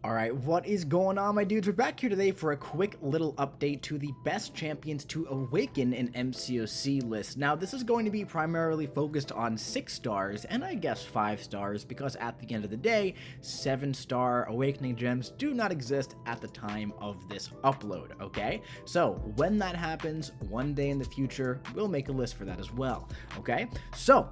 Alright, what is going on, my dudes? We're back here today for a quick little update to the best champions to awaken in Mcoc list. Now, this is going to be primarily focused on 6 stars, and I guess 5 stars, because at the end of the day, 7-star awakening gems do not exist at the time of this upload, okay? So, when that happens, one day in the future, we'll make a list for that as well, okay? So,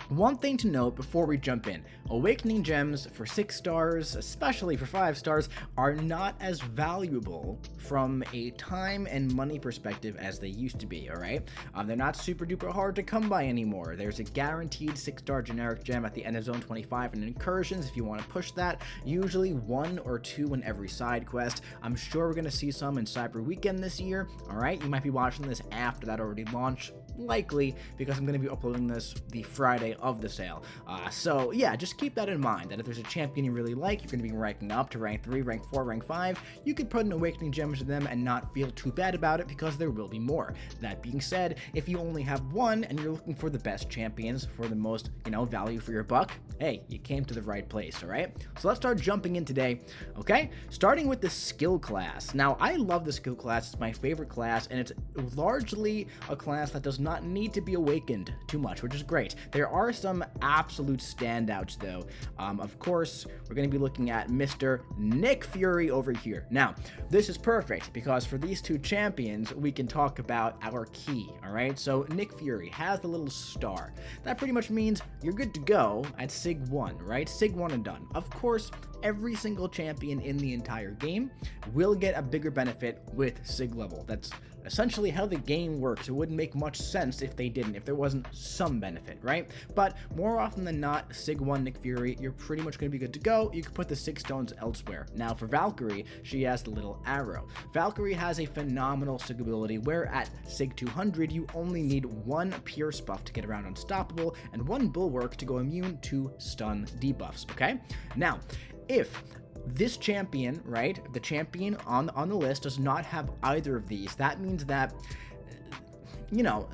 one thing to note before we jump in, awakening gems for 6 stars, especially for 5 stars, are not as valuable from a time and money perspective as they used to be, alright? They're not super duper hard to come by anymore. There's a guaranteed 6-star generic gem at the end of Zone 25 in Incursions if you want to push that, usually 1 or 2 in every side quest. I'm sure we're going to see some in Cyber Weekend this year, alright? You might be watching this after that already launched, likely, because I'm going to be uploading this the Friday of the sale. So yeah, just keep that in mind, that if there's a champion you really like, you're going to be ranking up to rank 3, rank 4, rank 5, you could put an awakening gem to them and not feel too bad about it because there will be more. That being said, if you only have one and you're looking for the best champions for the most, value for your buck, hey, you came to the right place, alright? So let's start jumping in today, okay? Starting with the skill class. Now, I love the skill class. It's my favorite class, and it's largely a class that does not need to be awakened too much, which is great. There are some absolute standouts, though. Of course, we're going to be looking at Mr. Nick Fury over here. Now, this is perfect because for these two champions, we can talk about our key, alright? So, Nick Fury has the little star. That pretty much means you're good to go at Sig 1, right? Sig 1 and done. Of course, every single champion in the entire game will get a bigger benefit with Sig level. That's essentially how the game works. It wouldn't make much sense if they didn't, if there wasn't some benefit, right? But more often than not, Sig 1 Nick Fury, you're pretty much going to be good to go. You can put the 6 stones elsewhere. Now for Valkyrie, she has the little arrow. Valkyrie has a phenomenal Sig ability where at Sig 200, you only need 1 Pierce buff to get around unstoppable and 1 Bulwark to go immune to stun debuffs, okay? Now, if this champion, right, the champion on the list does not have either of these, that means that,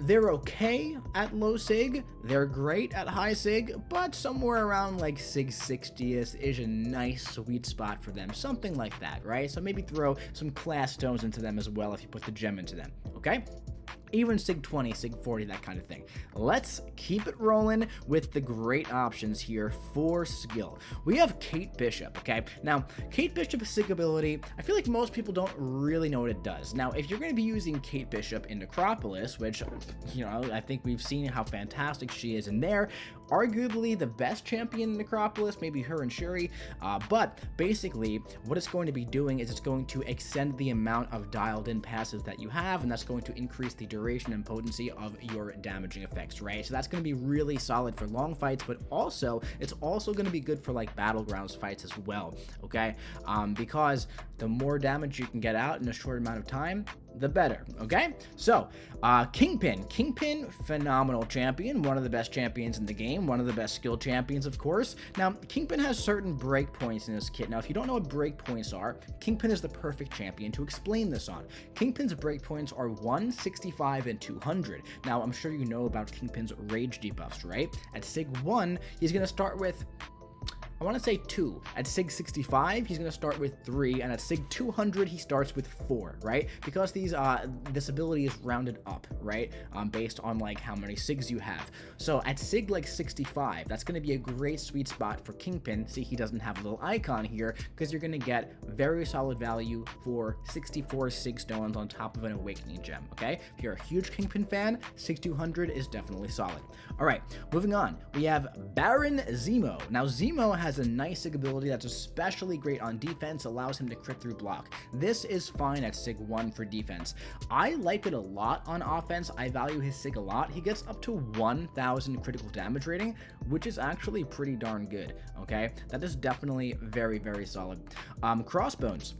they're okay at low Sig, they're great at high Sig, but somewhere around like Sig 60th is a nice sweet spot for them, something like that, right? So maybe throw some class stones into them as well if you put the gem into them, okay? Even Sig 20, Sig 40, that kind of thing. Let's keep it rolling with the great options here for skill. We have Kate Bishop, okay? Now, Kate Bishop's Sig ability, I feel like most people don't really know what it does. Now, if you're going to be using Kate Bishop in Necropolis, which, I think we've seen how fantastic she is in there, arguably the best champion in Necropolis, maybe her and Shuri, but basically what it's going to be doing is it's going to extend the amount of dialed in passives that you have, and that's going to increase the duration and potency of your damaging effects, right? So that's going to be really solid for long fights, but also it's also going to be good for like battlegrounds fights as well, okay? Because the more damage you can get out in a short amount of time, the better, okay? So, Kingpin, phenomenal champion, one of the best champions in the game, one of the best skill champions, of course. Now, Kingpin has certain breakpoints in his kit. Now, if you don't know what breakpoints are, Kingpin is the perfect champion to explain this on. Kingpin's breakpoints are 1, 65, and 200. Now, I'm sure you know about Kingpin's rage debuffs, right? At Sig 1, he's going to start with, I want to say 2. At Sig 65, he's going to start with 3, and at Sig 200, he starts with 4, right? Because this ability is rounded up, right? Based on like how many Sigs you have. So at Sig like 65, that's going to be a great sweet spot for Kingpin. See, he doesn't have a little icon here because you're going to get very solid value for 64 Sig stones on top of an awakening gem, okay? If you're a huge Kingpin fan, Sig 200 is definitely solid. All right, moving on. We have Baron Zemo. Now, Zemo has a nice Sig ability that's especially great on defense, allows him to crit through block. This is fine at Sig 1 for defense. I like it a lot on offense. I value his Sig a lot. He gets up to 1,000 critical damage rating, which is actually pretty darn good, okay? That is definitely very, very solid. Crossbones.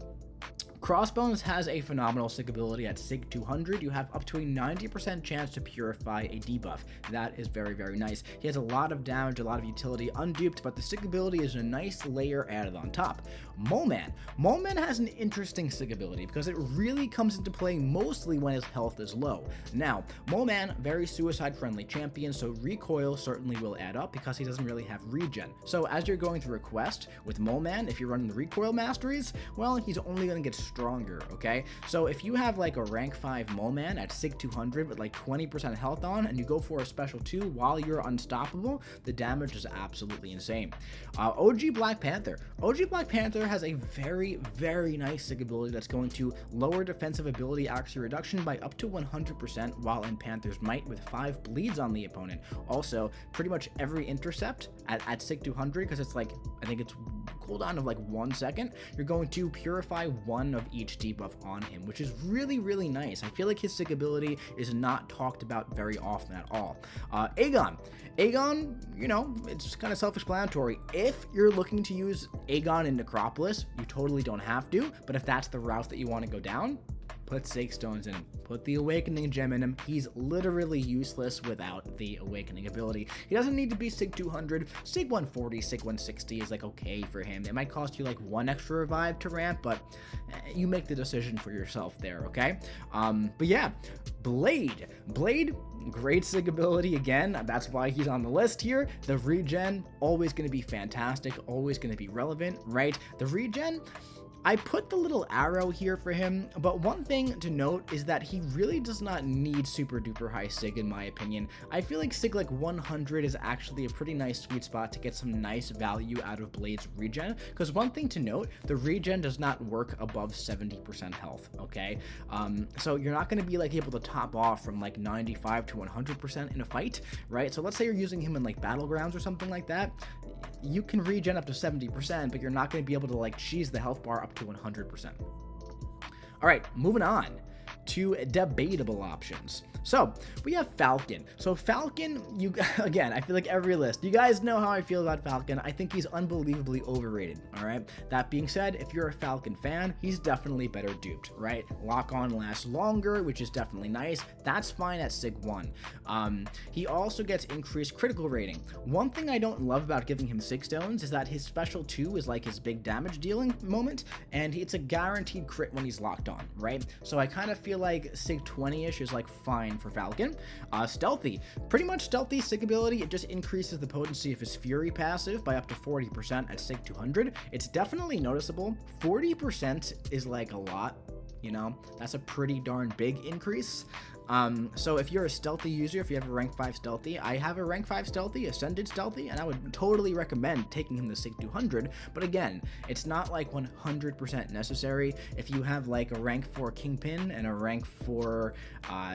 Crossbones has a phenomenal sig ability at Sig 200. You have up to a 90% chance to purify a debuff. That is very, very nice. He has a lot of damage, a lot of utility, unduped, but the sig ability is a nice layer added on top. Moleman. Moleman has an interesting sig ability because it really comes into play mostly when his health is low. Now, Moleman, very suicide-friendly champion, so recoil certainly will add up because he doesn't really have regen. So as you're going through a quest with Moleman, if you're running the recoil masteries, well, he's only going to get stronger, okay? So if you have like a rank 5 Moleman at Sig 200 with like 20% health on, and you go for a special 2 while you're unstoppable, the damage is absolutely insane. OG Black Panther. OG Black Panther has a very, very nice sig ability that's going to lower defensive ability accuracy reduction by up to 100% while in Panther's Might with 5 bleeds on the opponent. Also, pretty much every intercept at Sig 200, because it's like, I think it's cooldown of like 1 second, you're going to purify 1 of each debuff on him, which is really, really nice. I feel like his sig ability is not talked about very often at all. Aegon. Aegon, you know, it's kind of self-explanatory. If you're looking to use Aegon in Necropolis, you totally don't have to, but if that's the route that you want to go down, put Sig Stones in him. Put the Awakening Gem in him. He's literally useless without the Awakening ability. He doesn't need to be Sig 200. Sig 140, Sig 160 is like okay for him. It might cost you like 1 extra revive to ramp, but you make the decision for yourself there, okay? But yeah, Blade. Blade, great sig ability again. That's why he's on the list here. The regen, always going to be fantastic, always going to be relevant, right? The regen, I put the little arrow here for him, but one thing to note is that he really does not need super duper high sig in my opinion. I feel like sig like 100 is actually a pretty nice sweet spot to get some nice value out of Blade's regen, because one thing to note, the regen does not work above 70% health, okay? So you're not going to be like able to top off from like 95 to 100% in a fight, right? So let's say you're using him in like battlegrounds or something like that, you can regen up to 70%, but you're not going to be able to like cheese the health bar up to 100%. All right, moving on to debatable options. So we have Falcon. So Falcon, again, I feel like every list, you guys know how I feel about Falcon. I think he's unbelievably overrated, all right? That being said, if you're a Falcon fan, he's definitely better duped, right? Lock on lasts longer, which is definitely nice. That's fine at Sig 1. He also gets increased critical rating. One thing I don't love about giving him Sig Stones is that his special 2 is like his big damage dealing moment, and it's a guaranteed crit when he's locked on, right? So I kind of feel like Sig 20-ish is like fine for Falcon. Stealthy, pretty much stealthy sig ability. It just increases the potency of his Fury passive by up to 40% at Sig 200. It's definitely noticeable. 40% is like a lot, you know, that's a pretty darn big increase. So if you're a stealthy user, if you have a rank 5 stealthy, I have a rank 5 stealthy, ascended stealthy, and I would totally recommend taking him to Sig 200. But again, it's not like 100% necessary. If you have like a rank 4 Kingpin and a rank 4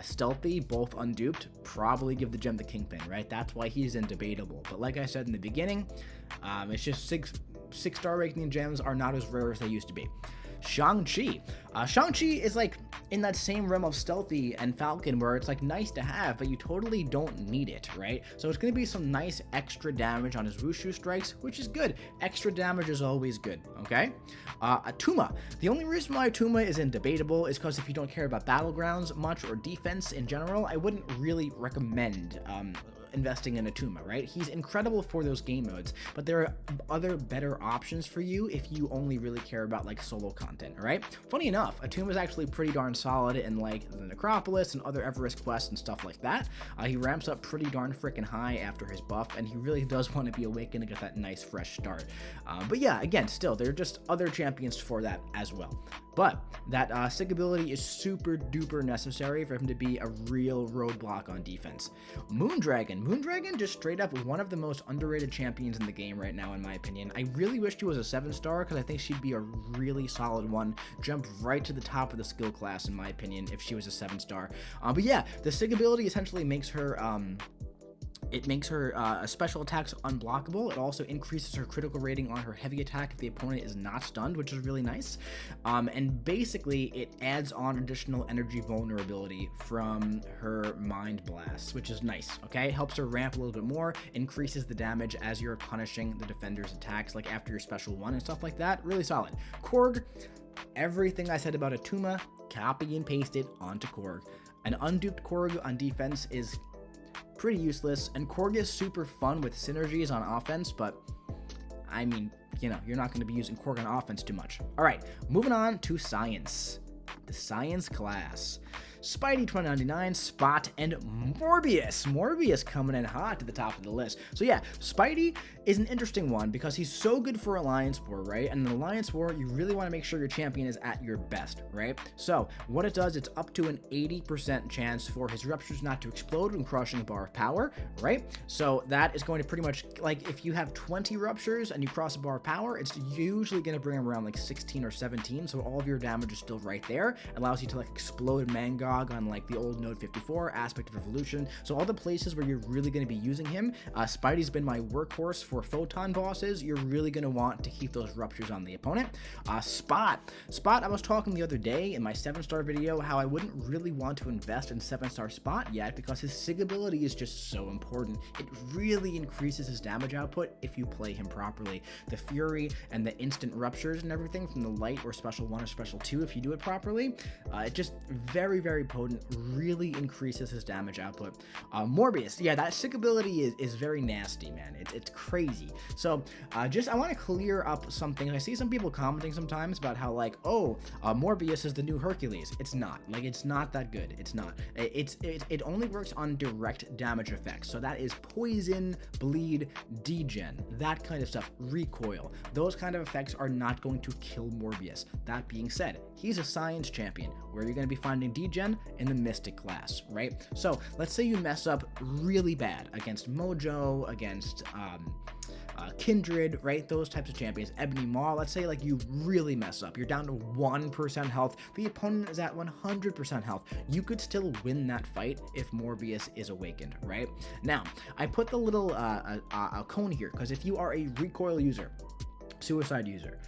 stealthy, both unduped, probably give the gem to Kingpin, right? That's why he's debatable. But like I said in the beginning, it's just 6-star Awakening gems are not as rare as they used to be. Shang-Chi. Shang-Chi is like in that same realm of stealthy and Falcon where it's like nice to have, but you totally don't need it, right? So it's going to be some nice extra damage on his Wushu strikes, which is good. Extra damage is always good, okay? Atuma. The only reason why Atuma is debatable is because if you don't care about battlegrounds much or defense in general, I wouldn't really recommend investing in Atuma, right? He's incredible for those game modes, but there are other better options for you if you only really care about like solo content, all right? Funny enough, Atuma is actually pretty darn solid in like the Necropolis and other Everest quests and stuff like that. He ramps up pretty darn freaking high after his buff, and he really does want to be awakened to get that nice fresh start. But yeah, again, still, there are just other champions for that as well. But that sig ability is super duper necessary for him to be a real roadblock on defense. Moondragon. Moondragon just straight up one of the most underrated champions in the game right now, in my opinion. I really wish she was a 7-star because I think she'd be a really solid one. Jump right to the top of the skill class, in my opinion, if she was a 7-star. But yeah, the sig ability essentially makes her special attacks unblockable. It also increases her critical rating on her heavy attack if the opponent is not stunned, which is really nice. And basically, it adds on additional energy vulnerability from her Mind Blast, which is nice, okay? It helps her ramp a little bit more, increases the damage as you're punishing the defender's attacks, like after your special 1 and stuff like that. Really solid. Korg. everything I said about Atuma, copy and paste it onto Korg. An unduped Korg on defense is pretty useless, and Korg is super fun with synergies on offense, but I mean, you know, you're not going to be using Korg on offense too much. All right, moving on to Science. The Science class. Spidey 2099, Spot, and Morbius. Morbius coming in hot to the top of the list. So yeah, Spidey is an interesting one because he's so good for Alliance War, right? And in Alliance War, you really want to make sure your champion is at your best, right? So what it does, it's up to an 80% chance for his ruptures not to explode when crossing a bar of power, right? So that is going to pretty much, like, if you have 20 ruptures and you cross a bar of power, it's usually going to bring around like 16 or 17, so all of your damage is still right there. It allows you to like explode Mcoc on like the old Node 54, Aspect of Evolution. So all the places where you're really going to be using him, Spidey's been my workhorse for Photon bosses. You're really going to want to keep those ruptures on the opponent. Spot, I was talking the other day in my 7-star video how I wouldn't really want to invest in 7-star Spot yet because his Sig ability is just so important. It really increases his damage output if you play him properly. The Fury and the instant ruptures and everything from the Light or Special 1 or Special 2, if you do it properly, it just very, very potent, really increases his damage output. Morbius, yeah, that Sig ability is very nasty, man. It's crazy. So I want to clear up something. I see some people commenting sometimes about how like, oh, Morbius is the new Hercules. It's not. Like, it's not that good. It's not. It only works on direct damage effects. So that is poison, bleed, degen, that kind of stuff, recoil. Those kind of effects are not going to kill Morbius. That being said, he's a Science champion where you're going to be finding degen in the Mystic class, right? So let's say you mess up really bad against Mojo, against Kindred, right? Those types of champions. Ebony Maw, let's say like you really mess up. You're down to 1% health. The opponent is at 100% health. You could still win that fight if Morbius is awakened, right? Now, I put the little cone here because if you are a recoil user, suicide user,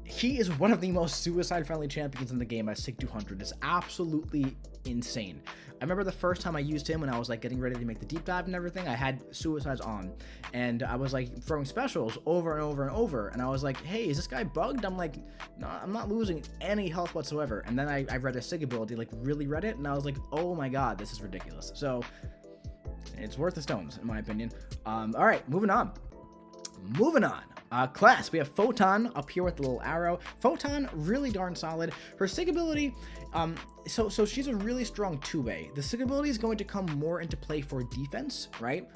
he is one of the most suicide-friendly champions in the game at Sig 200. It's absolutely insane. I remember the first time I used him when I was like getting ready to make the deep dive and everything, I had suicides on and I was like throwing specials over and over and over, and I was like, hey, is this guy bugged? I'm like, no, I'm not losing any health whatsoever. And then I read a Sig ability, like really read it, and I was like, oh my god, this is ridiculous. So it's worth the stones in my opinion. All right, moving on. Class, we have Photon up here with the little arrow. Photon, really darn solid. Her Sig ability, so she's a really strong 2-way. The Sig ability is going to come more into play for defense, right?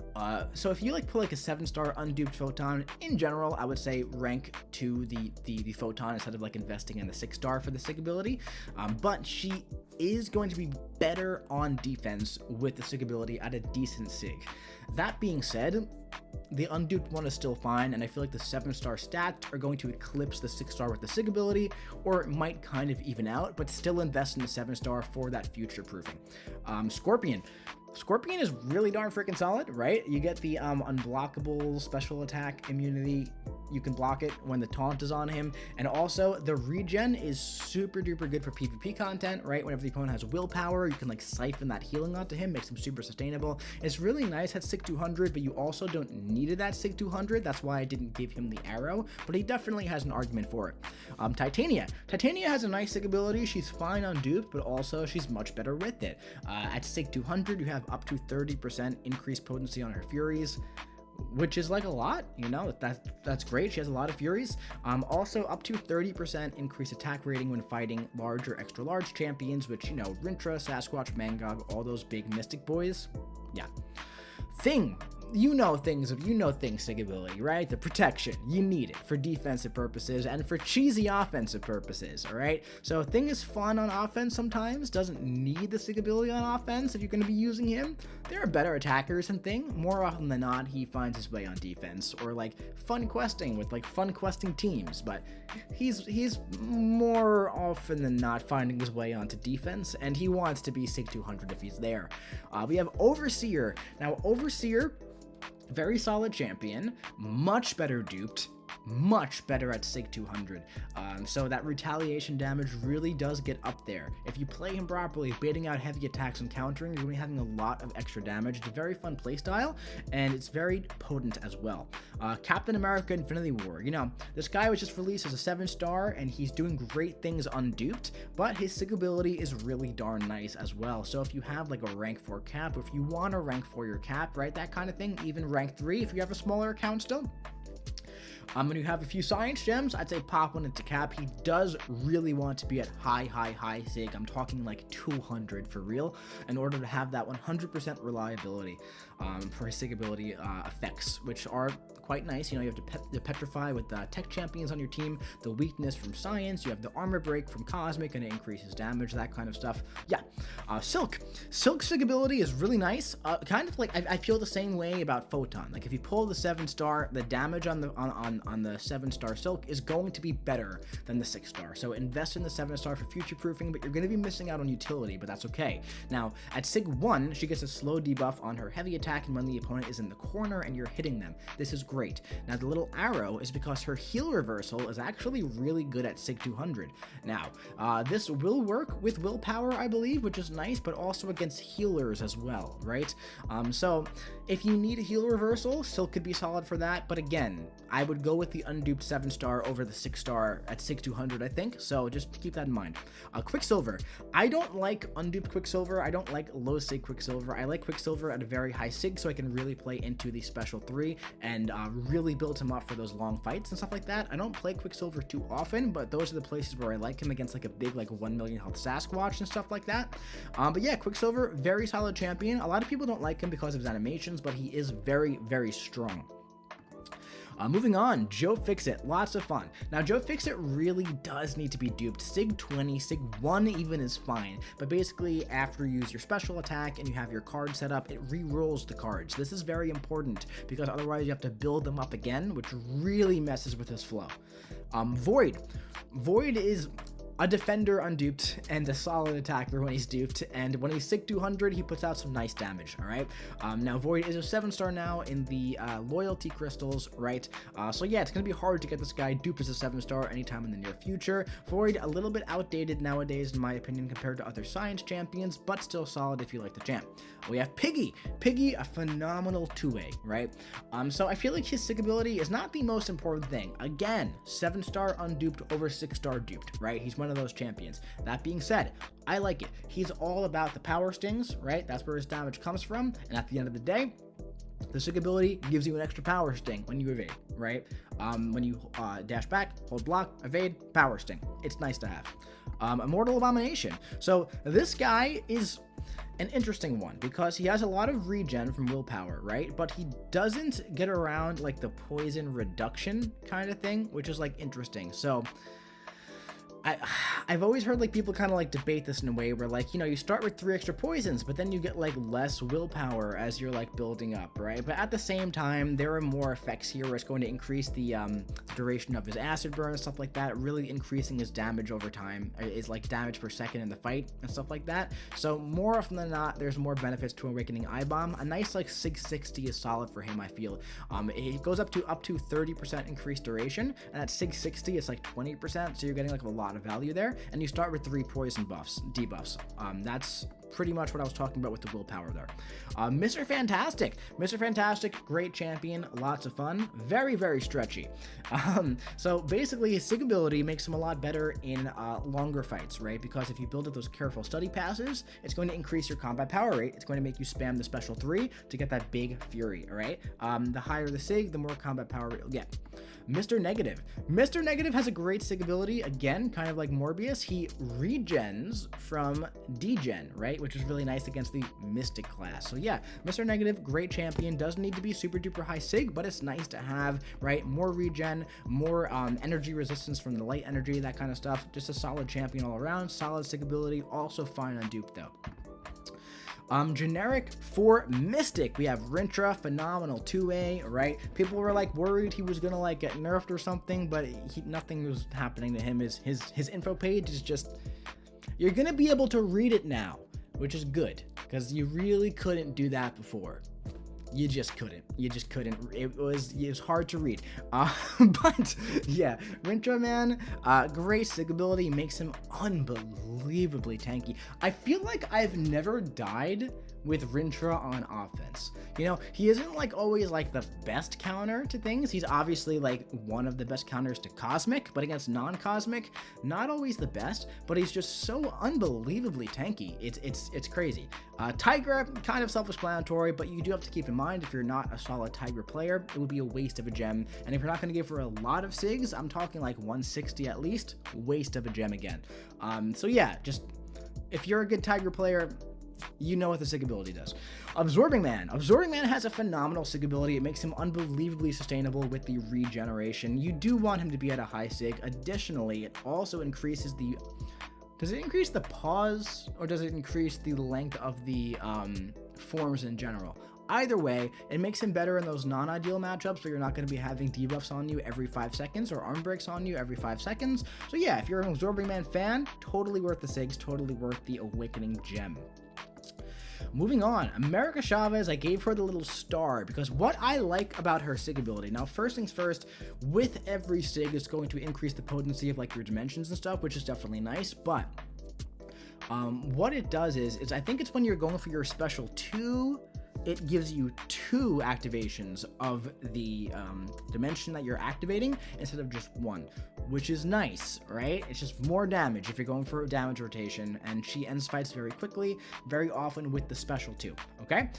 So if you like put like a 7-star unduped Photon, in general, I would say rank to the Photon instead of like investing in the 6-star for the Sig ability. But she is going to be better on defense with the Sig ability at a decent Sig. That being said, the unduped one is still fine, and I feel like the 7-star stats are going to eclipse the 6-star with the Sig ability, or it might kind of even out, but still invest in the 7-star for that future proofing. Scorpion is really darn freaking solid, right? You get the unblockable special attack immunity. You can block it when the taunt is on him. And also, the regen is super duper good for PvP content, right? Whenever the opponent has willpower, you can like siphon that healing onto him, makes him super sustainable. It's really nice at Sig 200, but you also don't need it at Sig 200. That's why I didn't give him the arrow, but he definitely has an argument for it. Titania has a nice Sig ability. She's fine on duped, but also she's much better with it. At Sig 200, you have up to 30% increased potency on her Furies, which is like a lot, you know, that's great. She has a lot of Furies. Also up to 30% increased attack rating when fighting large or extra large champions, which, you know, Rintra, Sasquatch, Mangog, all those big mystic boys. Yeah. Thing. You know Thing's Sig ability, right? The protection. You need it for defensive purposes and for cheesy offensive purposes, all right? So Thing is fun on offense sometimes, doesn't need the Sig ability on offense if you're going to be using him. There are better attackers than Thing. More often than not, he finds his way on defense or like fun questing with like fun questing teams, but he's more often than not finding his way onto defense, and he wants to be Sig 200 if he's there. We have Overseer. Now, Overseer Very solid champion, much better duped, much better at Sig 200. So that retaliation damage really does get up there. If you play him properly, baiting out heavy attacks and countering, you're going to be having a lot of extra damage. It's a very fun playstyle, and it's very potent as well. Captain America Infinity War. You know, this guy was just released as a 7-star, and he's doing great things unduped, but his Sig ability is really darn nice as well. So if you have like a rank 4 cap, if you want to rank 4 your cap, right, that kind of thing, even rank 3 if you have a smaller account still. When you have a few science gems, I'd say pop one into cap. He does really want to be at high Sig. I'm talking like 200 for real, in order to have that 100% reliability for his Sig ability effects, which are quite nice. You know, you have the Petrify with tech champions on your team, the weakness from science, you have the armor break from cosmic, and it increases damage, that kind of stuff. Yeah. Silk's Sig ability is really nice. Kind of like, I feel the same way about Photon. Like, if you pull the 7-star, the damage on the 7-star Silk is going to be better than the 6-star. So invest in the 7-star for future proofing, but you're going to be missing out on utility, but that's okay. Now, at Sig 1, she gets a slow debuff on her heavy attack and when the opponent is in the corner and you're hitting them. This is great. Now, the little arrow is because her heal reversal is actually really good at Sig 200. Now, this will work with willpower, I believe, which is nice, but also against healers as well, right? So if you need a heal reversal, Silk could be solid for that, but again, I would go with the unduped 7-star over the 6-star at Sig 200, I think, so just keep that in mind. Quicksilver. I don't like unduped Quicksilver. I don't like low Sig Quicksilver. I like Quicksilver at a very high Sig, so I can really play into the special 3 and really build him up for those long fights and stuff like that. I don't play Quicksilver too often, but those are the places where I like him against like a big like 1 million health Sasquatch and stuff like that. But yeah, Quicksilver, very solid champion. A lot of people don't like him because of his animations, but he is very, very strong. Moving on, Joe Fixit, lots of fun. Now, Joe Fixit really does need to be duped. Sig 20, Sig 1 even is fine, but basically after you use your special attack and you have your card set up, it re-rolls the cards. This is very important because otherwise you have to build them up again, which really messes with his flow. Void. Void is a defender unduped and a solid attacker when he's duped, and when he's Sig 200 he puts out some nice damage. All right, now Void is a 7-star now in the loyalty crystals, right? So yeah, it's gonna be hard to get this guy duped as a 7-star anytime in the near future. Void a little bit outdated nowadays in my opinion compared to other science champions, but still solid if you like the champ. We have Piggy, a phenomenal 2A, right? So I feel like his Sig ability is not the most important thing. Again, 7-star unduped over 6-star duped, right? He's one of those champions. That being said, I like it. He's all about the power stings, right? That's where his damage comes from, and at the end of the day, the Sig ability gives you an extra power sting when you evade, right? When you dash back, hold block, evade, power sting. It's nice to have. Immortal Abomination. So this guy is an interesting one because he has a lot of regen from willpower, right? But he doesn't get around like the poison reduction kind of thing, which is like interesting. So I've always heard like people kind of like debate this in a way where like, you know, you start with 3 extra poisons, but then you get like less willpower as you're like building up, right? But at the same time, there are more effects here where it's going to increase the duration of his acid burn and stuff like that, really increasing his damage over time, is like damage per second in the fight and stuff like that. So more often than not, there's more benefits to Awakening Eye Bomb. A nice like Sig 60 is solid for him, I feel. It goes up to 30% increased duration, and at Sig 60 it's like 20%, so you're getting like a lot of value there, and you start with 3 poison debuffs. That's pretty much what I was talking about with the willpower there. Mr. Fantastic, great champion, lots of fun, very, very stretchy. So basically his Sig ability makes him a lot better in longer fights, right? Because if you build up those careful study passes, it's going to increase your combat power rate. It's going to make you spam the special 3 to get that big fury, all right? The higher the Sig, the more combat power you'll get. Mr. Negative has a great Sig ability, again, kind of like Morbius. He regens from degen, right? Which is really nice against the Mystic class. So yeah, Mr. Negative, great champion, doesn't need to be super duper high Sig, but it's nice to have, right? More regen, more energy resistance from the light energy, that kind of stuff. Just a solid champion all around, solid Sig ability, also fine on dupe though. Generic for Mystic, we have Rintra, phenomenal 2A, right? People were like worried he was gonna like get nerfed or something, but nothing was happening to him. His info page is just, you're gonna be able to read it now, which is good because you really couldn't do that before. You just couldn't. It was hard to read. But yeah, Rintra, man, great sig ability, makes him unbelievably tanky. I feel like I've never died with Rintra on offense. You know, he isn't like always like the best counter to things. He's obviously like one of the best counters to Cosmic, but against non-Cosmic, not always the best, but he's just so unbelievably tanky. It's crazy. Tigra, kind of self-explanatory, but you do have to keep in mind, if you're not a solid Tigra player, it would be a waste of a gem. And if you're not going to give her a lot of SIGs, I'm talking like 160 at least, waste of a gem again. So yeah, just if you're a good Tigra player, you know what the SIG ability does. Absorbing Man. Absorbing Man has a phenomenal SIG ability. It makes him unbelievably sustainable with the regeneration. You do want him to be at a high SIG. Additionally, it also increases the... Does it increase the pause, or does it increase the length of the forms in general? Either way, it makes him better in those non-ideal matchups where you're not going to be having debuffs on you every 5 seconds or arm breaks on you every 5 seconds. So yeah, if you're an Absorbing Man fan, totally worth the SIGs, totally worth the Awakening gem. Moving on, America Chavez, I gave her the little star because what I like about her SIG ability, now first things first, with every SIG it's going to increase the potency of like your dimensions and stuff, which is definitely nice, but what it does is I think it's when you're going for your special 2, it gives you 2 activations of the dimension that you're activating instead of just 1, which is nice, right? It's just more damage if you're going for a damage rotation, and she ends fights very quickly, very often with the special 2, okay?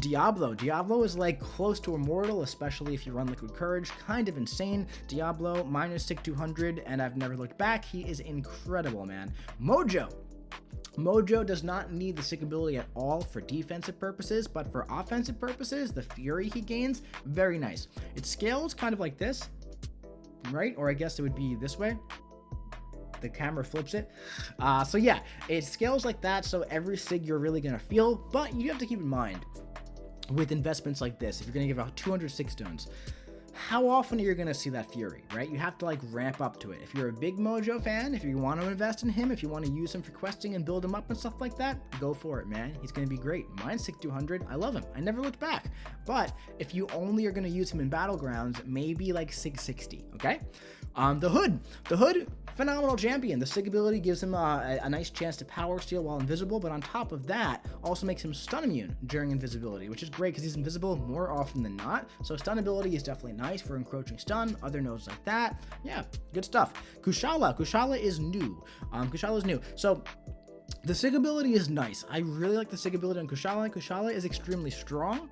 Diablo. Diablo is like close to immortal, especially if you run Liquid Courage. Kind of insane. Diablo, minus SIG 200, and I've never looked back. He is incredible, man. Mojo. Mojo does not need the SIG ability at all for defensive purposes, but for offensive purposes, the Fury he gains, very nice. It scales kind of like this, right? Or I guess it would be this way. The camera flips it. So yeah, it scales like that, so every SIG you're really going to feel, but you have to keep in mind, with investments like this, if you're going to give out 200 SIG stones, how often are you going to see that Fury, right? You have to like ramp up to it. If you're a big Mojo fan, if you want to invest in him, if you want to use him for questing and build him up and stuff like that, go for it, man. He's going to be great. Mine's SIG 200. I love him. I never looked back. But if you only are going to use him in Battlegrounds, maybe like SIG 60, okay? The Hood, phenomenal champion. The SIG ability gives him a nice chance to power steal while invisible, but on top of that, also makes him stun immune during invisibility, which is great because he's invisible more often than not. So stun ability is definitely nice for encroaching stun, other nodes like that. Yeah, good stuff. Kushala is new. Kushala is new. So the SIG ability is nice. I really like the SIG ability on Kushala. Kushala is extremely strong.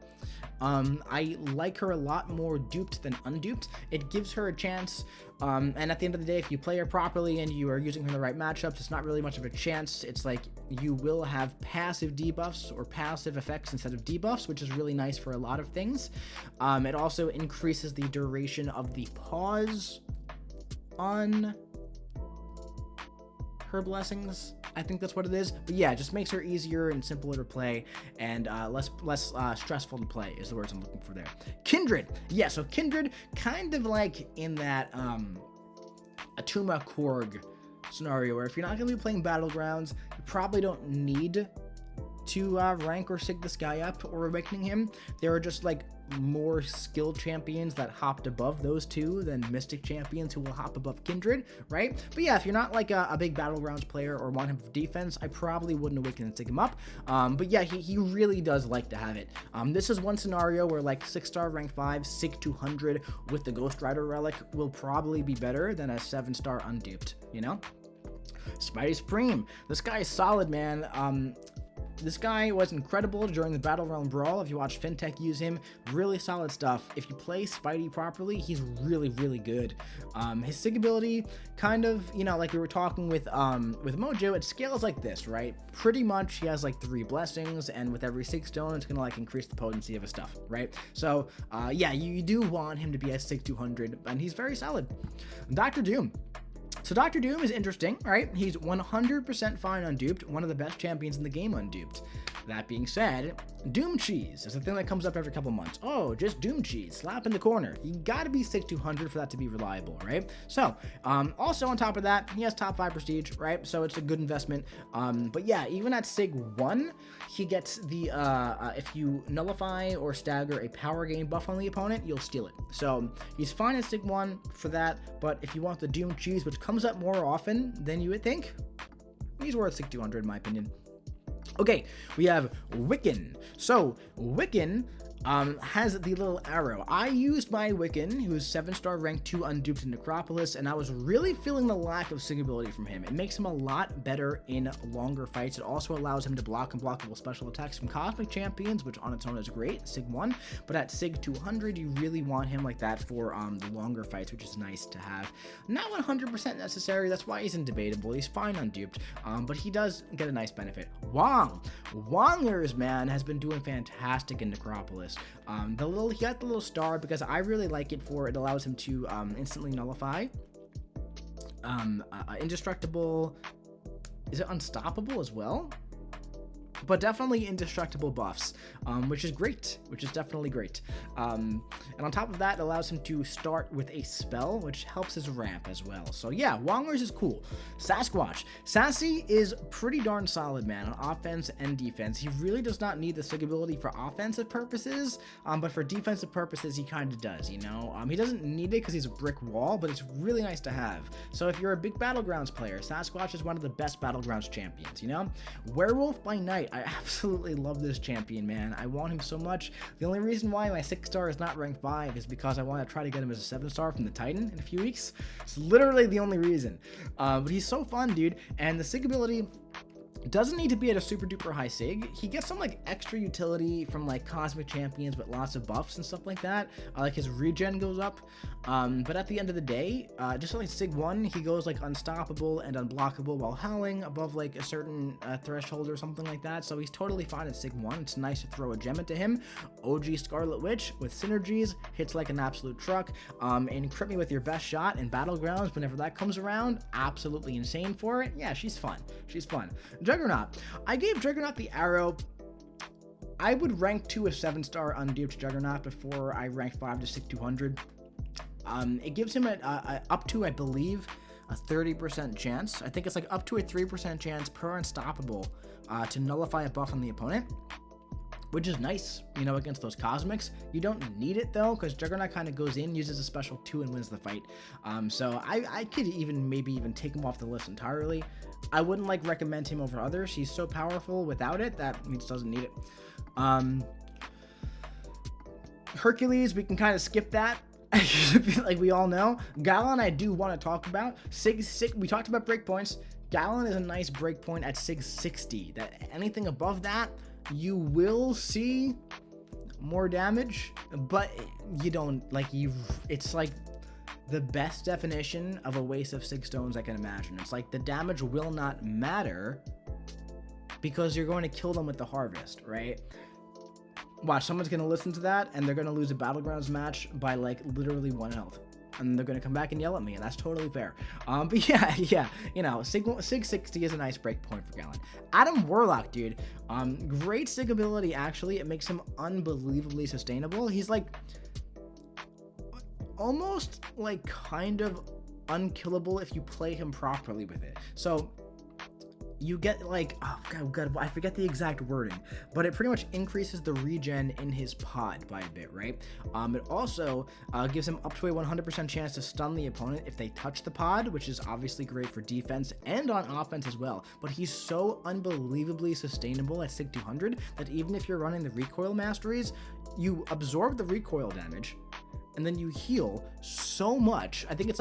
I like her a lot more duped than unduped. It gives her a chance, and at the end of the day, if you play her properly and you are using her in the right matchups, it's not really much of a chance. It's like you will have passive debuffs or passive effects instead of debuffs, which is really nice for a lot of things. It also increases the duration of the pause on her blessings. I think that's what it is. But yeah, it just makes her easier and simpler to play, and less stressful to play is the words I'm looking for there. Kindred. Yeah, so Kindred, kind of like in that Atuma Korg scenario, where if you're not going to be playing Battlegrounds, you probably don't need to rank or SIG this guy up or awakening him. There are just like more skilled champions that hopped above those two than Mystic champions who will hop above Kindred, right? But yeah, if you're not like a big Battlegrounds player or want him for defense, I probably wouldn't awaken and SIG him up. But yeah, he really does like to have it. This is one scenario where like 6-star rank 5, SIG 200 with the Ghost Rider relic will probably be better than a 7-star unduped, you know? Spidey Supreme. This guy is solid, man. This guy was incredible during the Battle Realm Brawl. If you watch Fintech use him, really solid stuff. If you play Spidey properly, he's really, really good. His SIG ability, kind of, you know, like we were talking with Mojo, it scales like this, right? Pretty much he has like 3 blessings, and with every 6 stone, it's gonna like increase the potency of his stuff, right? So, yeah, you do want him to be at SIG 200, and he's very solid. Dr. Doom. So Dr. Doom is interesting, right? He's 100% fine unduped, one of the best champions in the game unduped. That being said, Doom Cheese is a thing that comes up every couple months. Oh, just Doom Cheese, slap in the corner. You gotta be SIG 200 for that to be reliable, right? So, also on top of that, he has top 5 prestige, right? So it's a good investment. But yeah, even at SIG 1, he gets the, if you nullify or stagger a power gain buff on the opponent, you'll steal it. So he's fine at SIG 1 for that, but if you want the Doom Cheese, which comes up more often than you would think, he's worth SIG 200 in my opinion. Okay, we have Wiccan. So, Wiccan has the little arrow. I used my Wiccan, who's 7-star rank 2 unduped in Necropolis, and I was really feeling the lack of sig ability from him. It makes him a lot better in longer fights. It also allows him to block unblockable special attacks from Cosmic Champions, which on its own is great, SIG 1, but at SIG 200, you really want him like that for the longer fights, which is nice to have. Not 100% necessary, that's why he's indebatable. He's fine unduped, but he does get a nice benefit. Wongers, man, has been doing fantastic in Necropolis. He got the little star because I really like it for it allows him to instantly nullify indestructible. Is it unstoppable as well? But definitely indestructible buffs, which is great, which is definitely great. And on top of that, it allows him to start with a spell, which helps his ramp as well. So yeah, Wongers is cool. Sasquatch. Sassy is pretty darn solid, man, on offense and defense. He really does not need the sig ability for offensive purposes, but for defensive purposes, he kind of does, you know? He doesn't need it because he's a brick wall, but it's really nice to have. So if you're a big Battlegrounds player, Sasquatch is one of the best Battlegrounds champions, you know? Werewolf by Night. I absolutely love this champion, man. I want him so much. The only reason why my 6-star is not rank 5 is because I want to try to get him as a 7-star from the Titan in a few weeks. It's literally the only reason. But he's so fun, dude. And the sig ability doesn't need to be at a super duper high sig. He gets some like extra utility from like Cosmic Champions with lots of buffs and stuff like that. Like his regen goes up. But at the end of the day, just like sig 1, he goes like unstoppable and unblockable while howling above like a certain threshold or something like that. So he's totally fine at sig 1. It's nice to throw a gem into him. OG Scarlet Witch with synergies hits like an absolute truck. And crit me with your best shot in Battlegrounds whenever that comes around. Absolutely insane for it. Yeah, she's fun. She's fun. Juggernaut. I gave Juggernaut the arrow. I would rank 2 a 7-star unduped Juggernaut before I ranked 5 to 6 200. It gives him up to, I believe, a 30% chance. I think it's like up to a 3% chance per unstoppable to nullify a buff on the opponent, which is nice, you know, against those Cosmics. You don't need it, though, because Juggernaut kind of goes in, uses a special 2, and wins the fight. So I could maybe even take him off the list entirely. I wouldn't, like, recommend him over others. He's so powerful without it that he just doesn't need it. Hercules, we can kind of skip that. Like we all know. Gallon, I do want to talk about. We talked about breakpoints. Gallon is a nice breakpoint at sig 60. That anything above that, you will see more damage, but you don't like it's like the best definition of a waste of sig stones I can imagine. It's like the damage will not matter because you're going to kill them with the harvest, right? Watch, someone's going to listen to that and they're going to lose a Battlegrounds match by like literally 1 health. And they're going to come back and yell at me, and that's totally fair. But yeah, you know, Sig 60 is a nice break point for Gallon. Adam Warlock, dude. Great Sig ability, actually. It makes him unbelievably sustainable. He's like almost like kind of unkillable if you play him properly with it. So you get like, oh god, I forget the exact wording, but it pretty much increases the regen in his pod by a bit, right? It also gives him up to a 100% chance to stun the opponent if they touch the pod, which is obviously great for defense and on offense as well. But he's so unbelievably sustainable at Sig 200 that even if you're running the recoil masteries, you absorb the recoil damage and then you heal so much. I think it's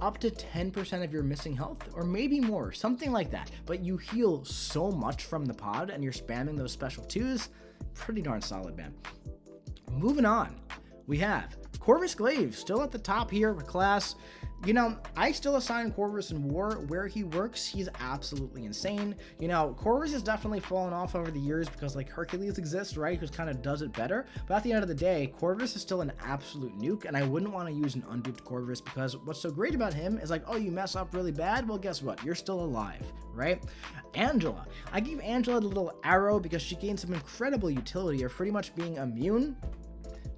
up to 10% of your missing health, or maybe more, something like that. But you heal so much from the pod, and you're spamming those special 2s. Pretty darn solid, man. Moving on, we have Corvus Glaive, still at the top here of class. You know, I still assign Corvus in War. Where he works, he's absolutely insane. You know, Corvus has definitely fallen off over the years because, like, Hercules exists, right, who kind of does it better. But at the end of the day, Corvus is still an absolute nuke, and I wouldn't want to use an unduped Corvus because what's so great about him is, like, oh, you mess up really bad? Well, guess what? You're still alive, right? Angela. I give Angela the little arrow because she gains some incredible utility of pretty much being immune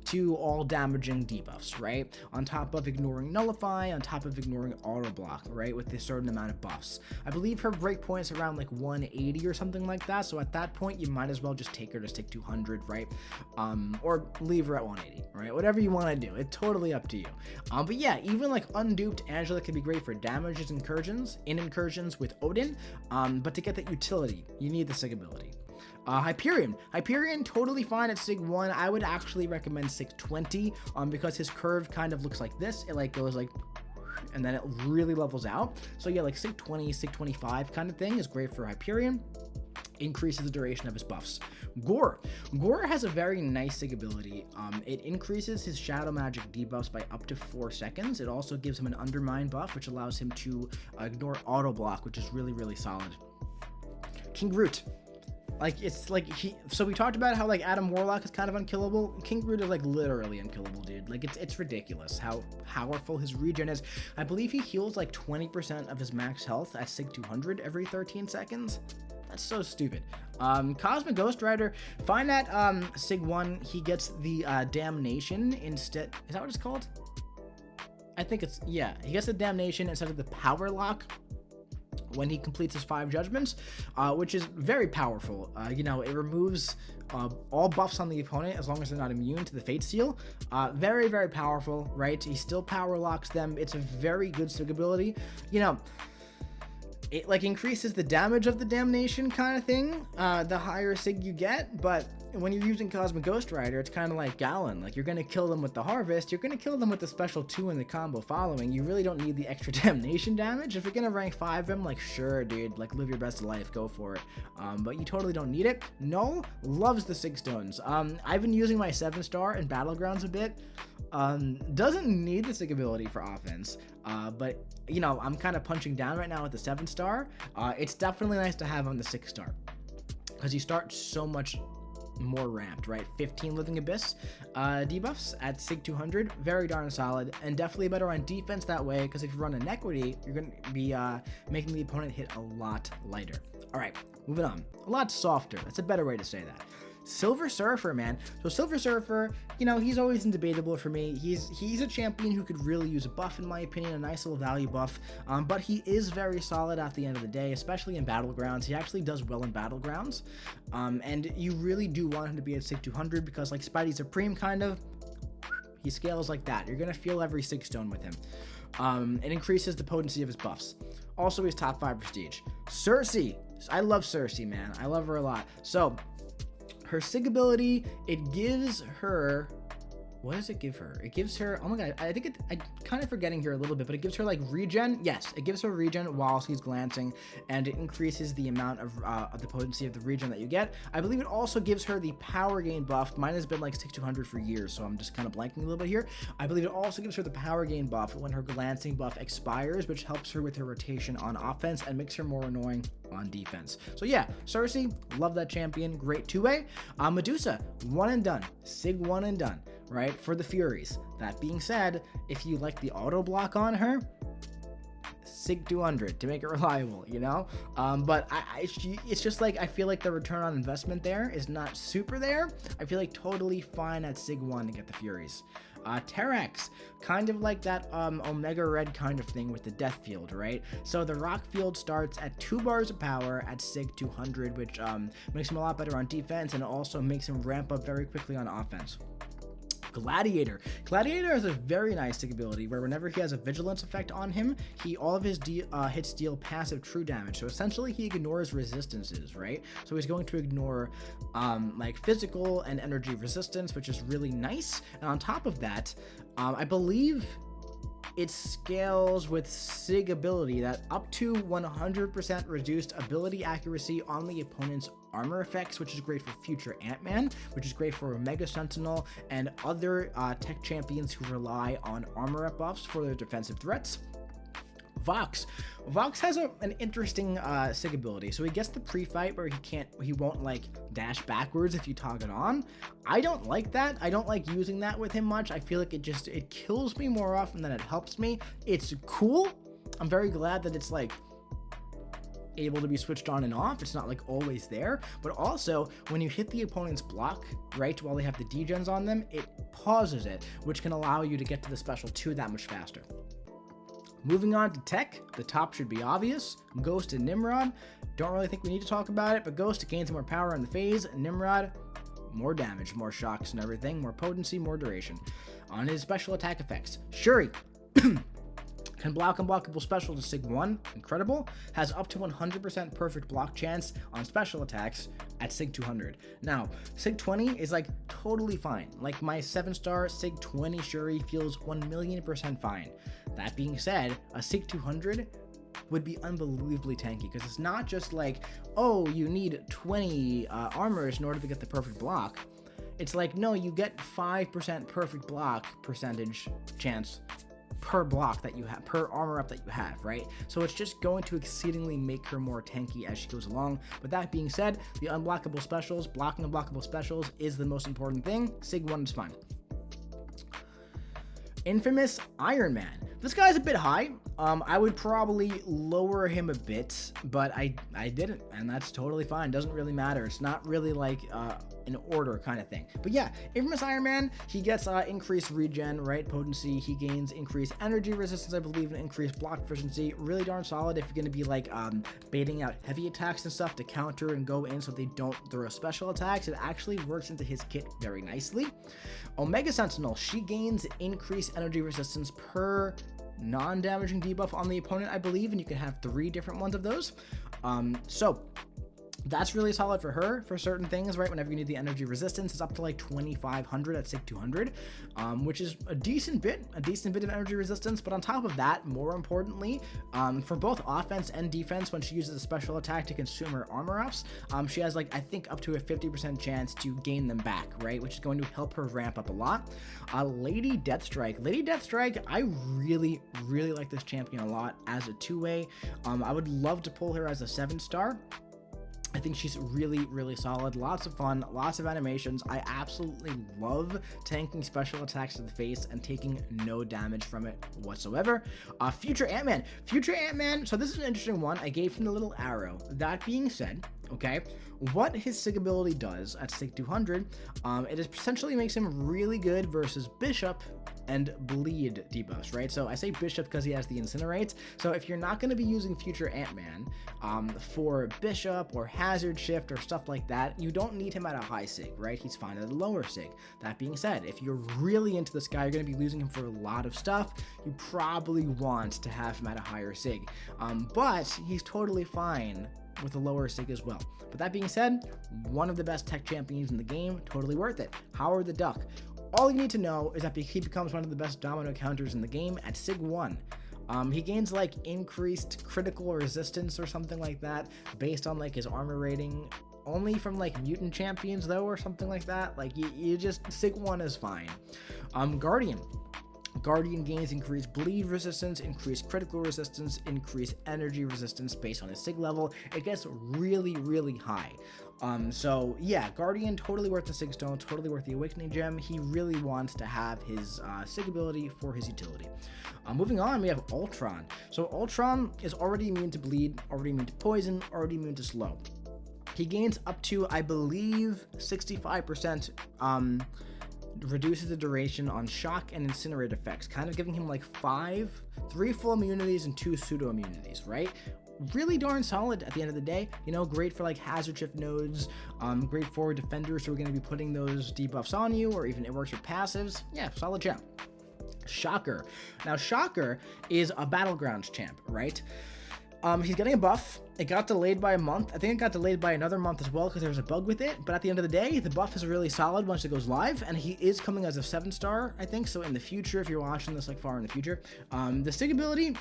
to all damaging debuffs, right? On top of ignoring Nullify, on top of ignoring Auto Block, right? With a certain amount of buffs. I believe her breakpoint's around like 180 or something like that, so at that point, you might as well just take her to stick 200, right? Or leave her at 180, right? Whatever you want to do, it's totally up to you. But yeah, even like unduped Angela can be great for damages incursions with Odin, but to get that utility, you need the Sig ability. Hyperion totally fine at Sig 1. I would actually recommend Sig 20 because his curve kind of looks like this. It like goes like, and then it really levels out. So yeah, like Sig 20, Sig 25 kind of thing is great for Hyperion. Increases the duration of his buffs. Gore has a very nice Sig ability. It increases his shadow magic debuffs by up to 4 seconds. It also gives him an undermine buff, which allows him to ignore auto block, which is really, really solid. King Groot. Like, it's like so we talked about how like Adam Warlock is kind of unkillable. King Groot is like literally unkillable, dude. Like it's ridiculous how powerful his regen is. I believe he heals like 20% of his max health at Sig 200 every 13 seconds. That's so stupid. Cosmic Ghost Rider, find that Sig 1, he gets the Damnation instead. Is that what it's called? I think it's, yeah. He gets the Damnation instead of the Power Lock when he completes his 5 judgments, which is very powerful. You know, it removes all buffs on the opponent as long as they're not immune to the Fate Seal. Very, very powerful, right? He still power locks them. It's a very good Sig ability. You know, it like increases the damage of the Damnation kind of thing, the higher Sig you get, but when you're using Cosmic Ghost Rider, it's kind of like Galen. Like, you're going to kill them with the Harvest, you're going to kill them with the special 2 in the combo following. You really don't need the extra Damnation damage. If you're going to rank 5 him, like, sure, dude, like, live your best life, go for it. But you totally don't need it. Null loves the Sig Stones. I've been using my 7-star in Battlegrounds a bit. Doesn't need the Sig ability for offense, but, you know, I'm kind of punching down right now with the 7-star. It's definitely nice to have on the 6-star because you start so much more ramped, right? 15 Living Abyss debuffs at Sig 200, very darn solid, and definitely better on defense that way, because if you run Inequity, you're going to be making the opponent hit a lot lighter. All right, moving on. A lot softer. That's a better way to say that. Silver Surfer, man. So Silver Surfer, you know, he's always debatable for me. He's a champion who could really use a buff, in my opinion, a nice little value buff. But he is very solid at the end of the day, especially in Battlegrounds. He actually does well in Battlegrounds. And you really do want him to be at Sig 200 because, like Spidey Supreme, kind of, he scales like that. You're going to feel every Sig Stone with him. It increases the potency of his buffs. Also, he's top 5 prestige. Cersei. I love Cersei, man. I love her a lot. So her Sig ability, it gives her, what does it give her? It gives her, oh my god, I think I'm kind of forgetting here a little bit, but it gives her like regen. Yes, it gives her regen while she's glancing, and it increases the amount of the potency of the regen that you get. I believe it also gives her the power gain buff. Mine has been like 6200 for years, so I'm just kind of blanking a little bit here. I believe it also gives her the power gain buff when her glancing buff expires, which helps her with her rotation on offense and makes her more annoying on defense. So yeah, Cersei, love that champion, great 2-way. Medusa, 1 and done, Sig 1 and done, right, for the Furies. That being said, if you like the auto block on her, Sig 200 to make it reliable, you know? But it's just like, I feel like the return on investment there is not super there. I feel like totally fine at Sig 1 to get the Furies. Terrax, kind of like that Omega Red kind of thing with the Death Field, right? So the Rock Field starts at 2 bars of power at Sig 200, which makes him a lot better on defense and also makes him ramp up very quickly on offense. Gladiator has a very nice Sig ability where whenever he has a vigilance effect on him, all of his hits deal passive true damage. So essentially he ignores resistances, right? So he's going to ignore like physical and energy resistance, which is really nice. And on top of that, I believe it scales with Sig ability that up to 100% reduced ability accuracy on the opponent's armor effects, which is great for future Ant-Man, which is great for Omega Sentinel and other tech champions who rely on armor up buffs for their defensive threats. Vox has an interesting sig ability. So he gets the pre-fight where he won't like dash backwards if you tog it on. I don't like that. I don't like using that with him much. I feel like it kills me more often than it helps me. It's cool. I'm very glad that it's like able to be switched on and off. It's not like always there, but also when you hit the opponent's block, right, while they have the degens on them, it pauses it, which can allow you to get to the special 2 that much faster. Moving on to tech, the top should be obvious. Ghost and Nimrod. Don't really think we need to talk about it, but Ghost gains more power in the phase. Nimrod, more damage, more shocks and everything, more potency, more duration. On his special attack effects, Shuri can block unblockable special to Sig 1, incredible. Has up to 100% perfect block chance on special attacks at Sig 200. Now, Sig 20 is like totally fine. Like my 7-star Sig 20 Shuri feels 1,000,000% fine. That being said, a Sig 200 would be unbelievably tanky because it's not just like, oh, you need 20 armors in order to get the perfect block. It's like, no, you get 5% perfect block percentage chance per block that you have, per armor up that you have, right? So it's just going to exceedingly make her more tanky as she goes along. But that being said, the unblockable specials, blocking unblockable specials is the most important thing. Sig 1 is fine. Infamous Iron Man. This guy's a bit high. I would probably lower him a bit, but I didn't, and that's totally fine. Doesn't really matter. It's not really like an order kind of thing. But yeah, Infamous Iron Man, he gets increased regen, right? Potency. He gains increased energy resistance, I believe, and increased block efficiency. Really darn solid if you're going to be like baiting out heavy attacks and stuff to counter and go in so they don't throw special attacks. It actually works into his kit very nicely. Omega Sentinel, she gains increased energy resistance per non-damaging debuff on the opponent, I believe, and you can have 3 different ones of those. So that's really solid for her for certain things, right? Whenever you need the energy resistance, it's up to like 2,500 at Sig 200, which is a decent bit of energy resistance. But on top of that, more importantly, for both offense and defense, when she uses a special attack to consume her armor ups, she has like, I think, up to a 50% chance to gain them back, right? Which is going to help her ramp up a lot. Lady Deathstrike, I really like this champion a lot as a 2-way. I would love to pull her as a 7-star. I think she's really solid. Lots of fun, lots of animations. I absolutely love tanking special attacks to the face and taking no damage from it whatsoever. Future Ant-Man. So this is an interesting one. I gave him the little arrow. That being said, okay, what his sig ability does at Sig 200, it essentially makes him really good versus Bishop and bleed debuffs, right? So I say Bishop because he has the Incinerate. So if you're not going to be using Future Ant-Man for Bishop or Hazard Shift or stuff like that, you don't need him at a high sig, right? He's fine at a lower sig. That being said, if you're really into this guy, you're going to be losing him for a lot of stuff. You probably want to have him at a higher sig, but he's totally fine with a lower sig as well. But that being said, one of the best tech champions in the game, totally worth it. Howard the Duck. All you need to know is that he becomes one of the best domino counters in the game at Sig 1. He gains like increased critical resistance or something like that based on like his armor rating, only from like mutant champions though, or something like that. Like you just, Sig 1 is fine. Guardian gains increased bleed resistance, increased critical resistance, increased energy resistance based on his sig level. It gets really high. So yeah, Guardian, totally worth the Sig Stone, totally worth the Awakening Gem. He really wants to have his sig ability for his utility. Moving on, we have Ultron. So Ultron is already immune to bleed, already immune to poison, already immune to slow. He gains up to, I believe, 65% reduces the duration on shock and incinerate effects, kind of giving him like 3 full immunities and 2 pseudo immunities, right? Really darn solid at the end of the day. You know, great for like hazard shift nodes, great for defenders who are going to be putting those debuffs on you, or even it works with passives. Yeah, solid gem. Shocker. Now Shocker is a battlegrounds champ, right? He's getting a buff. It got delayed by a month. I think it got delayed by another month as well because there was a bug with it. But at the end of the day, the buff is really solid once it goes live, and he is coming as a 7-star, I think. So in the future, if you're watching this like far in the future, the sig ability,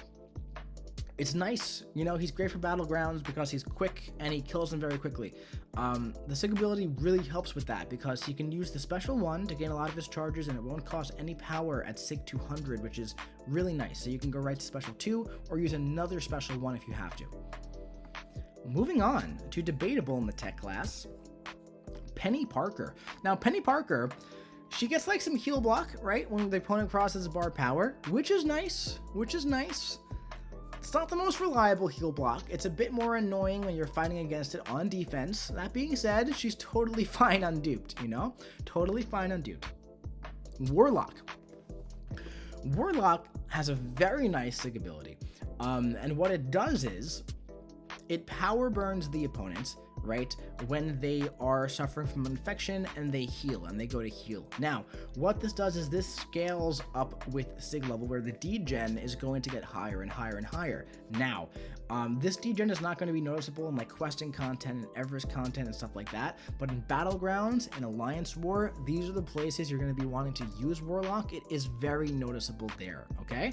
It's nice, you know, he's great for battlegrounds because he's quick and he kills them very quickly. The SIG ability really helps with that because he can use the special one to gain a lot of his charges and it won't cost any power at SIG 200, which is really nice. So you can go right to special 2 or use another special one if you have to. Moving on to debatable in the tech class, Penny Parker. Now, Penny Parker, she gets like some heal block, right, when the opponent crosses bar power, which is nice, It's not the most reliable heal block. It's a bit more annoying when you're fighting against it on defense. That being said, she's totally fine unduped, you know? Totally fine unduped. Warlock. Warlock has a very nice SIG ability. And what it does is, it power burns the opponents, right, when they are suffering from infection and they heal and they go to heal. Now, what this does is this scales up with SIG level where the degen is going to get higher and higher and higher. Now, this degen is not going to be noticeable in like questing content and Everest content and stuff like that, but in battlegrounds and Alliance War, these are the places you're going to be wanting to use Warlock. It is very noticeable there, okay?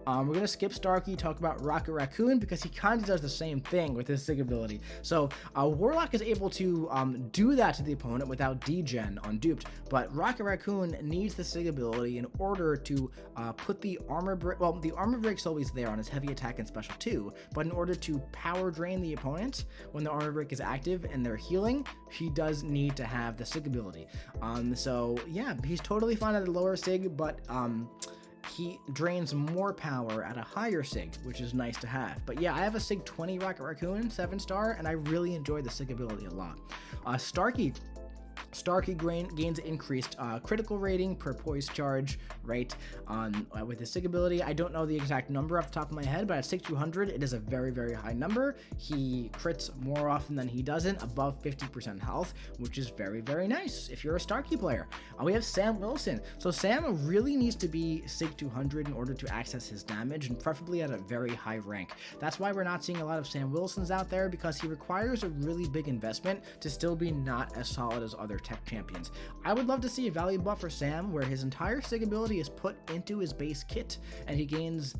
We're going to skip Starkey, talk about Rocket Raccoon because he kind of does the same thing with his SIG ability. So Warlock is able to do that to the opponent without degen on duped, but Rocket Raccoon needs the SIG ability in order to put the armor break. Well, the armor break's always there on his heavy attack and special 2, but in order to power drain the opponent when the armor break is active and they're healing, he does need to have the SIG ability. So yeah, he's totally fine at a lower SIG, but he drains more power at a higher SIG, which is nice to have. But yeah, I have a SIG 20 Rocket Raccoon 7-star, and I really enjoy the SIG ability a lot. Starkey gains increased critical rating per poise charge, right, with his SIG ability. I don't know the exact number off the top of my head, but at SIG 200, it is a very, very high number. He crits more often than he doesn't, above 50% health, which is very, very nice if you're a Starkey player. We have Sam Wilson. So Sam really needs to be SIG 200 in order to access his damage, and preferably at a very high rank. That's why we're not seeing a lot of Sam Wilsons out there, because he requires a really big investment to still be not as solid as other tech champions. I would love to see a value buff for Sam where his entire SIG ability is put into his base kit and he gains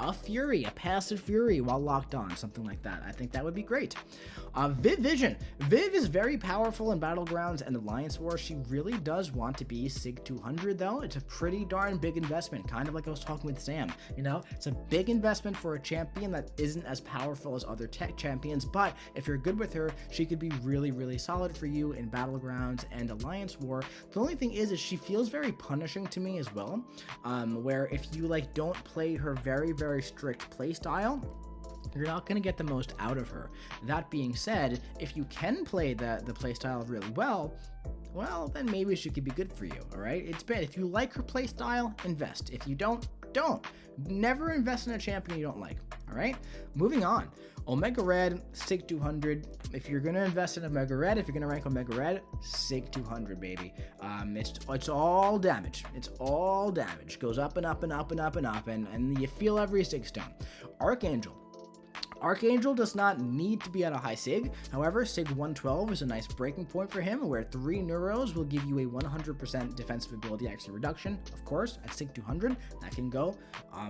a Fury, a passive Fury while locked on, something like that. I think that would be great. Viv Vision. Viv is very powerful in Battlegrounds and Alliance War. She really does want to be SIG 200 though. It's a pretty darn big investment, kind of like I was talking with Sam, you know? It's a big investment for a champion that isn't as powerful as other tech champions, but if you're good with her, she could be really, really solid for you in Battlegrounds and Alliance War. The only thing is she feels very punishing to me as well, where if you like don't play her very, very strict playstyle, you're not going to get the most out of her. That being said, if you can play the playstyle really well, then maybe she could be good for you, all right? It's bad. If you like her playstyle, invest. If you don't. Never invest in a champion you don't like, all right? Moving on. Omega Red, SIG 200. If you're going to invest in Omega Red, if you're going to rank Omega Red, SIG 200, baby. It's all damage. It's all damage. Goes up and up and up and up and up, and you feel every SIG stone. Archangel does not need to be at a high SIG. However, SIG 112 is a nice breaking point for him, where 3 Neuros will give you a 100% defensive ability accuracy reduction. Of course, at SIG 200, that can go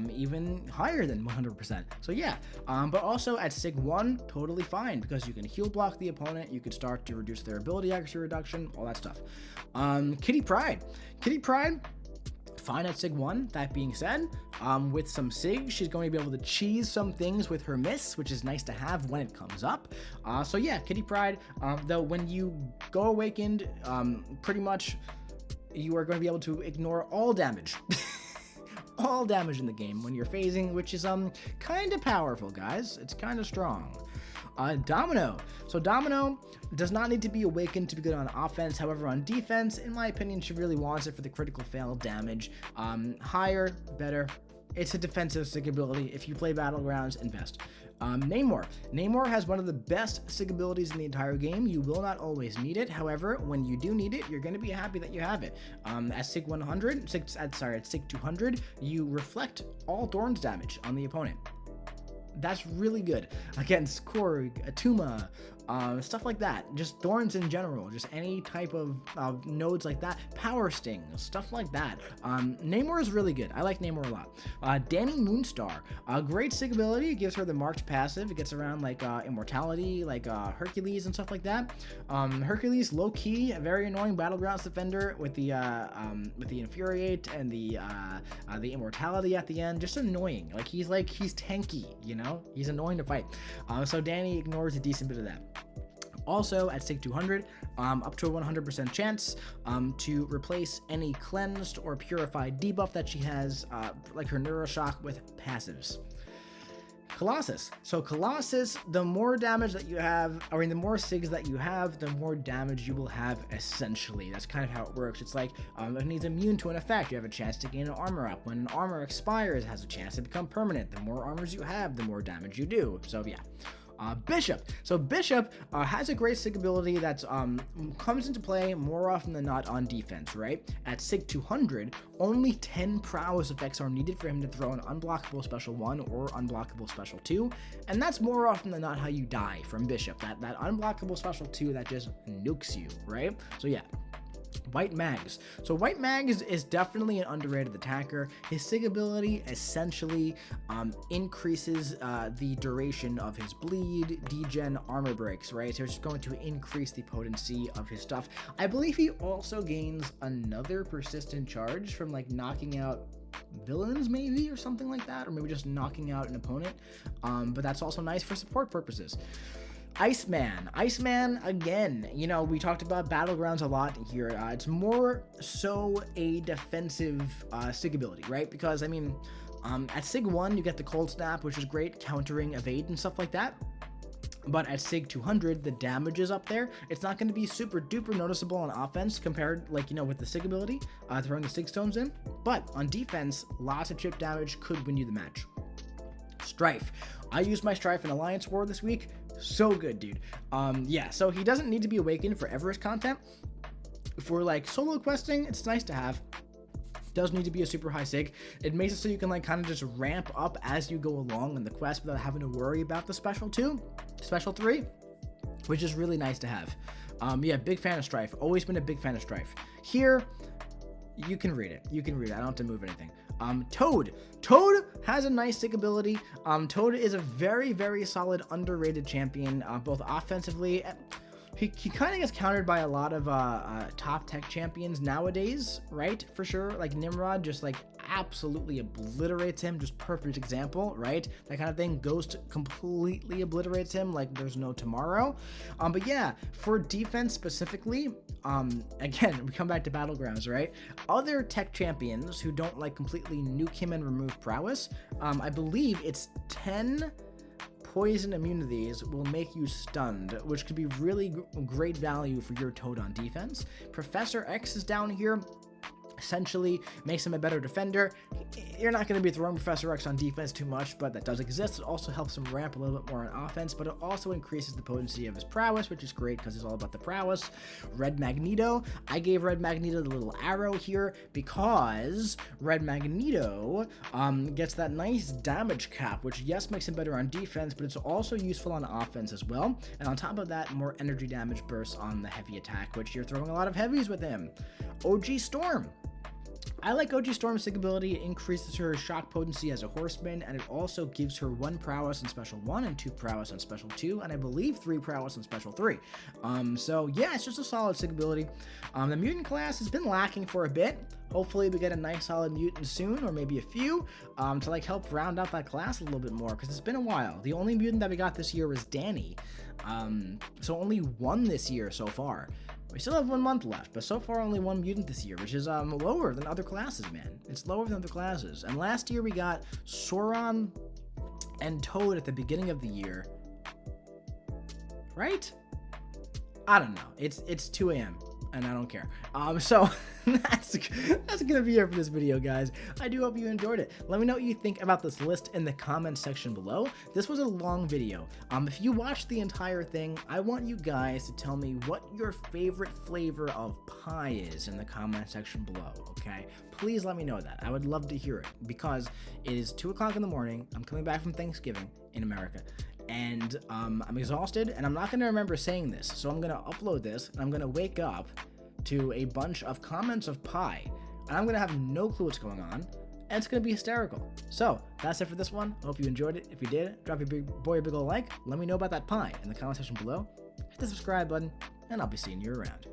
even higher than 100%. So yeah, but also at SIG 1, totally fine, because you can heal block the opponent, you can start to reduce their ability accuracy reduction, all that stuff. Kitty Pryde, fine at SIG 1. That being said, with some SIG, she's going to be able to cheese some things with her miss, which is nice to have when it comes up. So yeah, Kitty Pryde, though when you go Awakened, pretty much you are going to be able to ignore all damage. All damage in the game when you're phasing, which is kind of powerful, guys. It's kind of strong. Domino. So Domino does not need to be awakened to be good on offense. However, on defense, in my opinion, she really wants it for the critical fail damage. Higher, better. It's a defensive SIG ability. If you play Battlegrounds, invest. Namor has one of the best SIG abilities in the entire game. You will not always need it. However, when you do need it, you're going to be happy that you have it. At SIG 200, you reflect all Thorns damage on the opponent. That's really good against Korg, Atuma, stuff like that. Just thorns in general, just any type of nodes like that. Power stings, stuff like that. Namor is really good. I like Namor a lot. Danny Moonstar, great sig ability. It gives her the marked passive. It gets around like immortality, like Hercules and stuff like that. Hercules, low key, a very annoying battlegrounds defender with the infuriate and the immortality at the end. Just annoying. He's tanky, you know. He's annoying to fight. So Danny ignores a decent bit of that. Also at Sig 200, up to a 100% chance to replace any cleansed or purified debuff that she has, like her Neuroshock, with passives. Colossus. So Colossus, the more damage that you have, the more SIGs that you have, the more damage you will have, essentially. That's kind of how it works. It's like, if it needs immune to an effect, you have a chance to gain an armor up. When an armor expires, it has a chance to become permanent. The more armors you have, the more damage you do. So yeah. Bishop. So Bishop has a great sig ability that comes into play more often than not on defense, right? At Sig 200, only 10 prowess effects are needed for him to throw an unblockable special 1 or unblockable special 2, and that's more often than not how you die from Bishop. That unblockable special 2 that just nukes you, right? So yeah. White Mags. So White Mags is definitely an underrated attacker. His sig ability essentially increases the duration of his bleed, degen, armor breaks, right? So it's going to increase the potency of his stuff. I believe he also gains another persistent charge from like knocking out villains maybe, or something like that, or maybe just knocking out an opponent. But that's also nice for support purposes. Iceman, again, you know, we talked about battlegrounds a lot here. It's more so a defensive sig ability, right? Because, I mean, at Sig 1, you get the Cold Snap, which is great, countering evade and stuff like that. But at Sig 200, the damage is up there. It's not going to be super duper noticeable on offense compared, like, you know, with the Sig ability, throwing the Sig Stones in. But on defense, lots of chip damage could win you the match. Strife. I used my Strife in Alliance War this week. So good, dude. Yeah, so he doesn't need to be awakened for Everest content. For like solo questing, it's nice to have. Does need to be a super high sig. It makes it so you can like kind of just ramp up as you go along in the quest without having to worry about the special 3, which is really nice to have. Yeah, big fan of Strife. Always been a big fan of Strife. Here, you can read it. I don't have to move anything. Toad has a nice sig ability. Toad is a very, very solid, underrated champion, both offensively. He kind of gets countered by a lot of top tech champions nowadays, right? For sure. Like Nimrod just like absolutely obliterates him. Just perfect example, right? That kind of thing. Ghost completely obliterates him like there's no tomorrow. But yeah, for defense specifically, again, we come back to battlegrounds, right? Other tech champions who don't like completely nuke him and remove prowess, I believe it's 10 poison immunities will make you stunned, which could be really great value for your Toad on defense. Professor X is down here. Essentially makes him a better defender. You're not going to be throwing Professor X on defense too much, but that does exist. It also helps him ramp a little bit more on offense, but it also increases the potency of his prowess, which is great because it's all about the prowess. Red Magneto. I gave Red Magneto the little arrow here because Red Magneto gets that nice damage cap, which yes makes him better on defense, but it's also useful on offense as well. And on top of that, more energy damage bursts on the heavy attack, which you're throwing a lot of heavies with him. OG Storm. I like OG Storm's sig ability. It increases her shock potency as a horseman, and it also gives her 1 prowess on special 1 and 2 prowess on special 2, and I believe 3 prowess on special 3. So yeah, it's just a solid sig ability. The mutant class has been lacking for a bit. Hopefully we get a nice solid mutant soon, or maybe a few, to like help round out that class a little bit more, because it's been a while. The only mutant that we got this year was Danny. So only 1 this year so far. We still have 1 month left, but so far only 1 mutant this year, which is lower than other classes, man. It's lower than other classes. And last year we got Sauron and Toad at the beginning of the year. Right? I don't know. It's 2 a.m. and I don't care. So that's gonna be it for this video, guys. I do hope you enjoyed it. Let me know what you think about this list in the comment section below. This was a long video. If you watched the entire thing, I want you guys to tell me what your favorite flavor of pie is in the comment section below, okay? Please let me know that. I would love to hear it because it is 2 o'clock in the morning. I'm coming back from Thanksgiving in America, and I'm exhausted, and I'm not going to remember saying this, so I'm going to upload this, and I'm going to wake up to a bunch of comments of pie, and I'm going to have no clue what's going on, and it's going to be hysterical. So, that's it for this one. I hope you enjoyed it. If you did, drop your big boy a big ol' like, let me know about that pie in the comment section below, hit the subscribe button, and I'll be seeing you around.